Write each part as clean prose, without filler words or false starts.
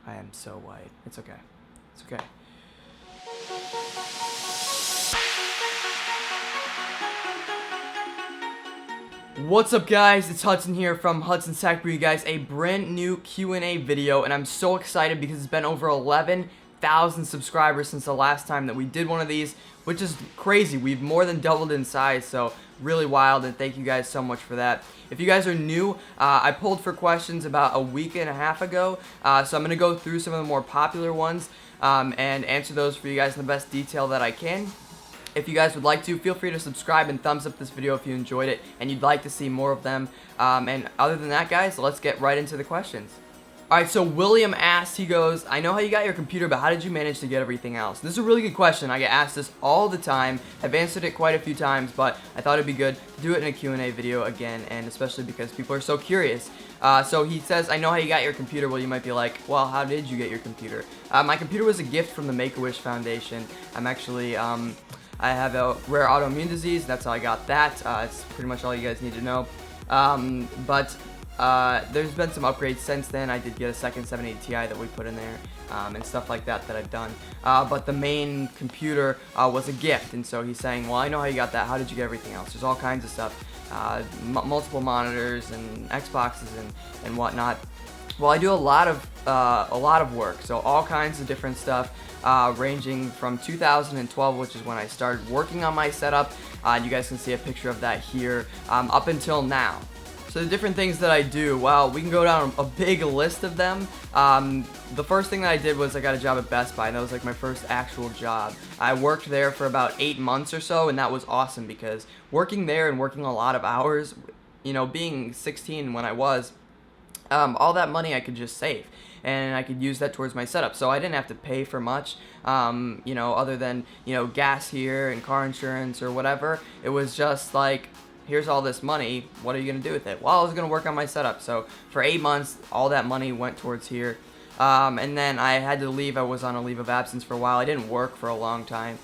I am so white. It's okay. It's okay. What's up, guys? It's Hudson here from Hudson Tech, bringing you guys a brand new Q&A video, and I'm so excited because it's been over 11,000 subscribers since the last time that we did one of these, which is crazy. We've more than doubled in size, so really wild, and thank you guys so much for that. If you guys are new, I pulled for questions about a week and a half ago, so I'm going to go through some of the more popular ones and answer those for you guys in the best detail that I can. If you guys would like to, feel free to subscribe and thumbs up this video if you enjoyed it and you'd like to see more of them. And other than that, guys, let's get right into the questions. Alright, so William asked, he goes, I know how you got your computer, but how did you manage to get everything else? This is a really good question. I get asked this all the time. I've answered it quite a few times, but I thought it'd be good to do it in a Q&A video again, and especially because people are so curious. So he says, I know how you got your computer. Well, you might be like, well, how did you get your computer? My computer was a gift from the Make-A-Wish Foundation. I'm actually, I have a rare autoimmune disease. That's how I got that. It's pretty much all you guys need to know. There's been some upgrades since then. I did get a second 780 Ti that we put in there, and stuff like that I've done. But the main computer was a gift, and so he's saying, well, I know how you got that. How did you get everything else? There's all kinds of stuff, multiple monitors and Xboxes and whatnot. Well, I do a lot of work, so all kinds of different stuff, ranging from 2012, which is when I started working on my setup. You guys can see a picture of that here, up until now. So the different things that I do, wow, we can go down a big list of them. The first thing that I did was I got a job at Best Buy, and that was like my first actual job. I worked there for about 8 months or so, and that was awesome because working there and working a lot of hours, you know, being 16 when I was, all that money I could just save, and I could use that towards my setup. So I didn't have to pay for much, you know, other than, you know, gas here and car insurance or whatever. It was just like, here's all this money, what are you going to do with it? Well, I was going to work on my setup. So for 8 months, all that money went towards here. And then I had to leave. I was on a leave of absence for a while. I didn't work for a long time,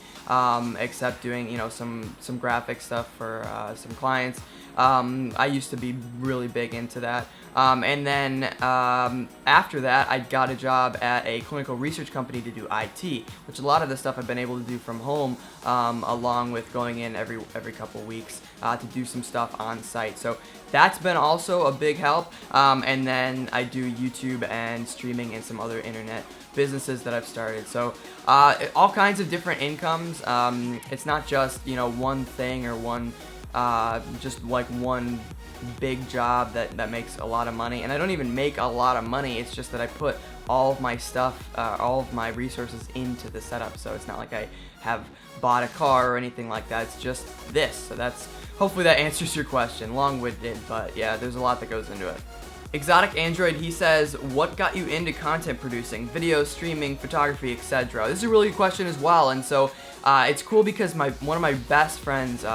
except doing, you know, some graphic stuff for some clients. I used to be really big into that. And then after that, I got a job at a clinical research company to do IT, which a lot of the stuff I've been able to do from home, along with going in every couple weeks to do some stuff on site. So that's been also a big help. And then I do YouTube and streaming and some other internet businesses that I've started. So all kinds of different incomes. It's not just, you know, one thing or one just like one big job that makes a lot of money, and I don't even make a lot of money. It's just that I put all of my stuff, all of my resources into the setup, so it's not like I have bought a car or anything like that. It's just this. So that's, hopefully that answers your question. Long-winded, but yeah, there's a lot that goes into it. Exotic Android, he says, what got you into content producing, video, streaming, photography, etc.? This is a really good question as well, and so it's cool because one of my best friends,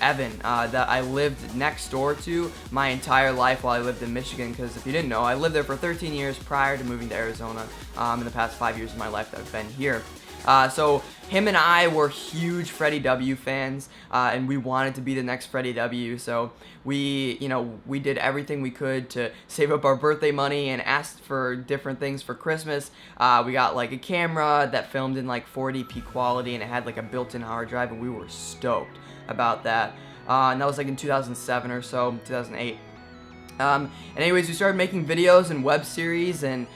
Evan, that I lived next door to my entire life while I lived in Michigan, because if you didn't know, I lived there for 13 years prior to moving to Arizona. In the past 5 years of my life that I've been here. So him and I were huge Freddie W fans, and we wanted to be the next Freddie W. So we did everything we could to save up our birthday money and asked for different things for Christmas. We got like a camera that filmed in like 480p quality, and it had like a built-in hard drive, and we were stoked about that. And that was like in 2007 or so, 2008. And anyways, we started making videos and web series, and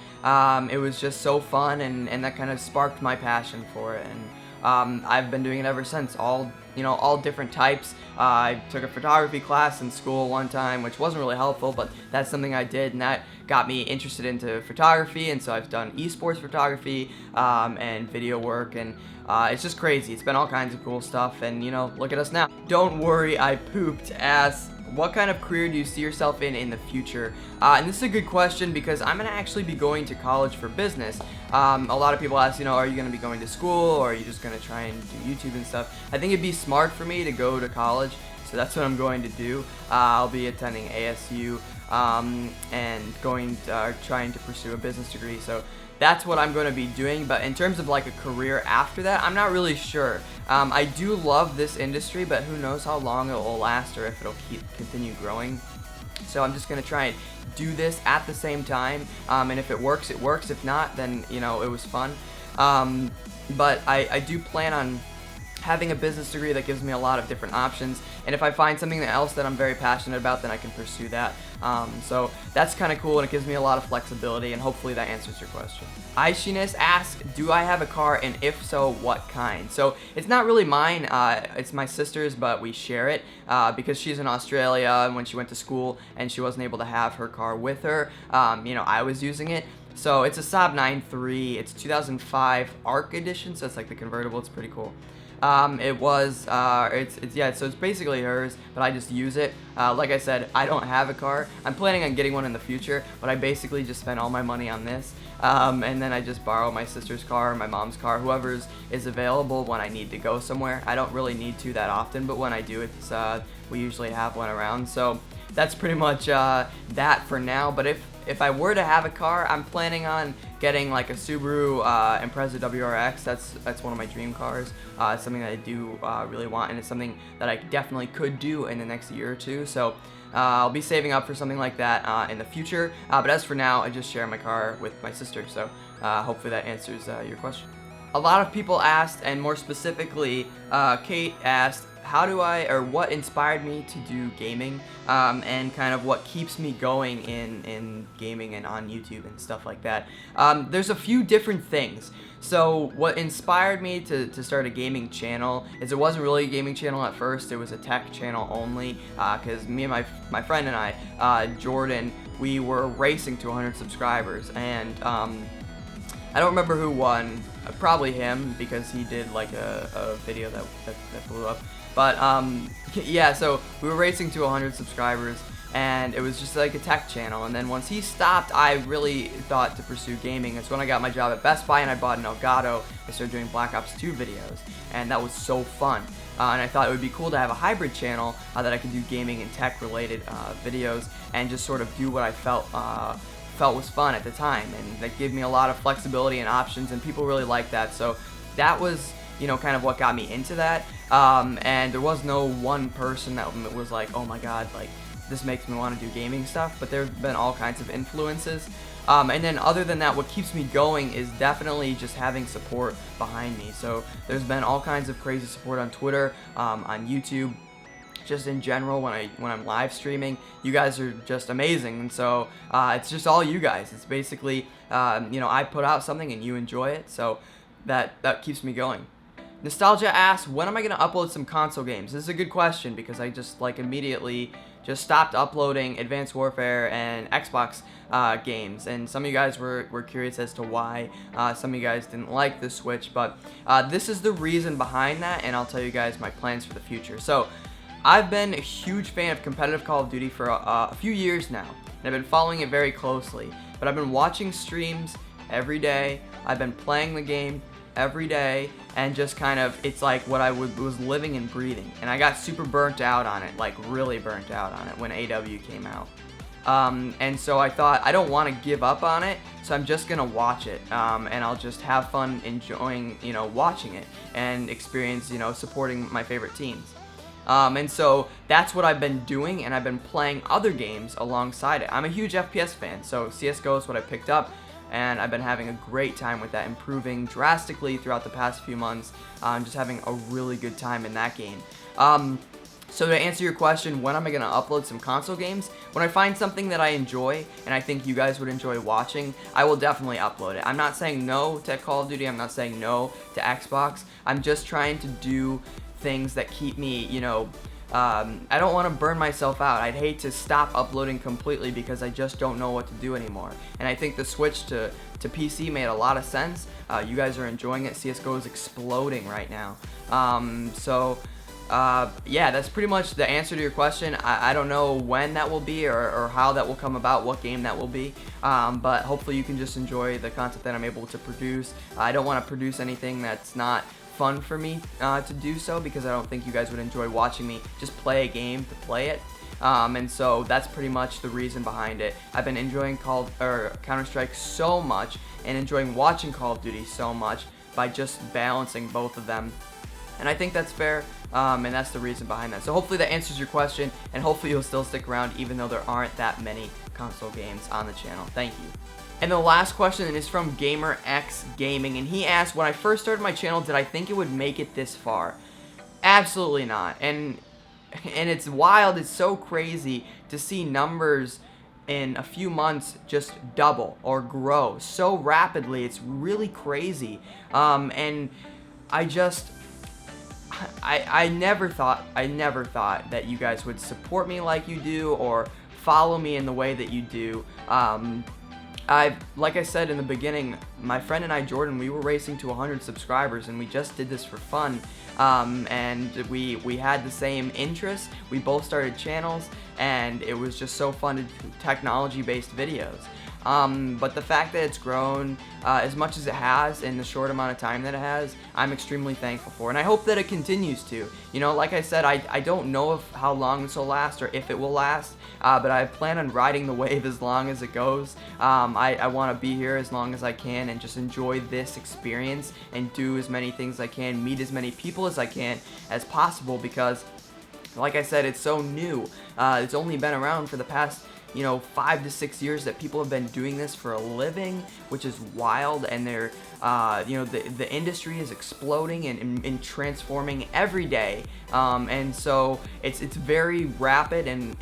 it was just so fun, and that kind of sparked my passion for it, and I've been doing it ever since. All different types. I took a photography class in school one time, which wasn't really helpful, but that's something I did, and that got me interested into photography, and so I've done esports photography and video work, and it's just crazy. It's been all kinds of cool stuff, and, you know, look at us now. Don't worry, I pooped ass. What kind of career do you see yourself in the future? And this is a good question because I'm going to actually be going to college for business. A lot of people ask, you know, are you going to be going to school, or are you just going to try and do YouTube and stuff? I think it'd be smart for me to go to college, so that's what I'm going to do. I'll be attending ASU and trying to pursue a business degree. So that's what I'm going to be doing. But in terms of like a career after that, I'm not really sure. I do love this industry, but who knows how long it will last or if it'll continue growing. So I'm just going to try and do this at the same time, and if it works, it works. If not, then, you know, it was fun. But I do plan on having a business degree that gives me a lot of different options, and if I find something else that I'm very passionate about, then I can pursue that. So that's kind of cool, and it gives me a lot of flexibility, and hopefully that answers your question. Aishiness asks, do I have a car, and if so, what kind? So it's not really mine, it's my sister's, but we share it because she's in Australia, and when she went to school and she wasn't able to have her car with her, you know, I was using it. So it's a Saab 9.3, it's 2005 ARC edition, so it's like the convertible, it's pretty cool. So it's basically hers, but I just use it. Like I said, I don't have a car. I'm planning on getting one in the future, but I basically just spent all my money on this. And then I just borrow my sister's car, my mom's car, whoever's is available when I need to go somewhere. I don't really need to that often, but when I do, we usually have one around. So that's pretty much that for now. But if I were to have a car, I'm planning on getting like a Subaru Impreza WRX. That's one of my dream cars. It's something that I do really want, and it's something that I definitely could do in the next year or two. So I'll be saving up for something like that in the future. But as for now, I just share my car with my sister. So hopefully that answers your question. A lot of people asked, and more specifically, Kate asked, what inspired me to do gaming, and kind of what keeps me going in gaming and on YouTube and stuff like that. There's a few different things. So what inspired me to start a gaming channel is it wasn't really a gaming channel at first, it was a tech channel only, because me and my friend and I, Jordan, we were racing to 100 subscribers, and I don't remember who won, probably him, because he did like a video that blew up. But yeah, so we were racing to 100 subscribers, and it was just like a tech channel. And then once he stopped, I really thought to pursue gaming. That's when I got my job at Best Buy, and I bought an Elgato. I started doing Black Ops 2 videos, and that was so fun. And I thought it would be cool to have a hybrid channel that I could do gaming and tech related videos, and just sort of do what I felt was fun at the time, and that gave me a lot of flexibility and options, and people really liked that. So that was, you know, kind of what got me into that. And there was no one person that was like, oh my god, like this makes me want to do gaming stuff, but there have been all kinds of influences. And then other than that, what keeps me going is definitely just having support behind me. So there's been all kinds of crazy support on Twitter, on YouTube, just in general when I'm live streaming. You guys are just amazing, and so it's just all you guys. It's basically you know, I put out something and you enjoy it, so that keeps me going. Nostalgia asks, when am I gonna upload some console games? This is a good question because I just like immediately just stopped uploading Advanced Warfare and Xbox games, and some of you guys were curious as to why. Some of you guys didn't like the Switch, but this is the reason behind that, and I'll tell you guys my plans for the future. So I've been a huge fan of competitive Call of Duty for a few years now, and I've been following it very closely, but I've been watching streams every day. I've been playing the game every day, and just kind of, it's like what I was living and breathing, and I got super burnt out on it, like really burnt out on it when AW came out. And so I thought, I don't want to give up on it, so I'm just gonna watch it, and I'll just have fun enjoying, you know, watching it and experience, you know, supporting my favorite teams. And so that's what I've been doing, and I've been playing other games alongside it. I'm a huge FPS fan, so CSGO is what I picked up, and I've been having a great time with that, improving drastically throughout the past few months, just having a really good time in that game. So to answer your question, when am I going to upload some console games? When I find something that I enjoy, and I think you guys would enjoy watching, I will definitely upload it. I'm not saying no to Call of Duty, I'm not saying no to Xbox, I'm just trying to do things that keep me, you know, I don't want to burn myself out. I'd hate to stop uploading completely because I just don't know what to do anymore. And I think the switch to PC made a lot of sense. You guys are enjoying it. CSGO is exploding right now. Yeah, that's pretty much the answer to your question. I don't know when that will be or how that will come about, what game that will be, but hopefully you can just enjoy the content that I'm able to produce. I don't want to produce anything that's not fun for me to do so, because I don't think you guys would enjoy watching me just play a game to play it. And so that's pretty much the reason behind it. I've been enjoying Counter-Strike so much and enjoying watching Call of Duty so much by just balancing both of them. And I think that's fair, and that's the reason behind that. So hopefully that answers your question, and hopefully you'll still stick around even though there aren't that many console games on the channel. Thank you. And the last question is from Gamer X Gaming, and he asked, when I first started my channel, did I think it would make it this far? Absolutely not. And it's wild, it's so crazy to see numbers in a few months just double or grow so rapidly. It's really crazy. And I never thought that you guys would support me like you do or follow me in the way that you do. Like I said in the beginning, my friend and I, Jordan, we were racing to 100 subscribers, and we just did this for fun. And we had the same interests. We both started channels, and it was just so fun to do technology-based videos. But the fact that it's grown as much as it has in the short amount of time that it has, I'm extremely thankful for, and I hope that it continues to. You know, like I said, I don't know how long this will last or if it will last, but I plan on riding the wave as long as it goes. I want to be here as long as I can and just enjoy this experience and do as many things as I can, meet as many people as I can as possible, because like I said, it's so new. It's only been around for the past 5 to 6 years that people have been doing this for a living, which is wild, and they're, the industry is exploding and transforming every day, and so it's very rapid, and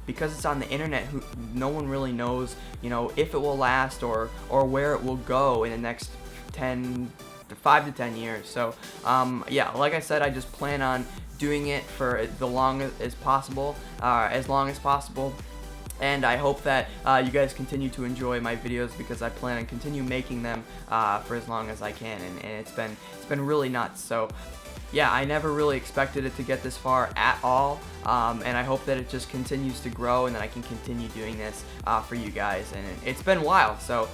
because it's on the internet, no one really knows, if it will last or where it will go in the next 5 to 10 years. So, yeah, like I said, I just plan on doing it for as long as possible, and I hope that you guys continue to enjoy my videos, because I plan on continue making them for as long as I can, and it's been really nuts. So yeah, I never really expected it to get this far at all, and I hope that it just continues to grow and that I can continue doing this for you guys. And it's been wild. So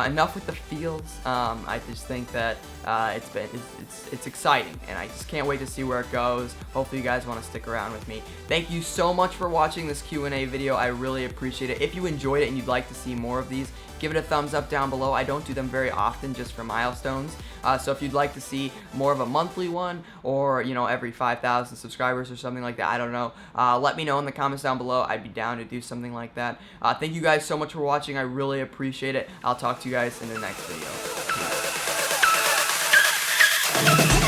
enough with the feels. I just think that it's exciting, and I just can't wait to see where it goes. Hopefully you guys want to stick around with me. Thank you so much for watching this Q&A video. I really appreciate it. If you enjoyed it and you'd like to see more of these, give it a thumbs up down below. I don't do them very often, just for milestones. So if you'd like to see more of a monthly one, or every 5,000 subscribers or something like that, I don't know, let me know in the comments down below. I'd be down to do something like that. Thank you guys so much for watching. I really appreciate it. I'll talk to you guys in the next video. Peace.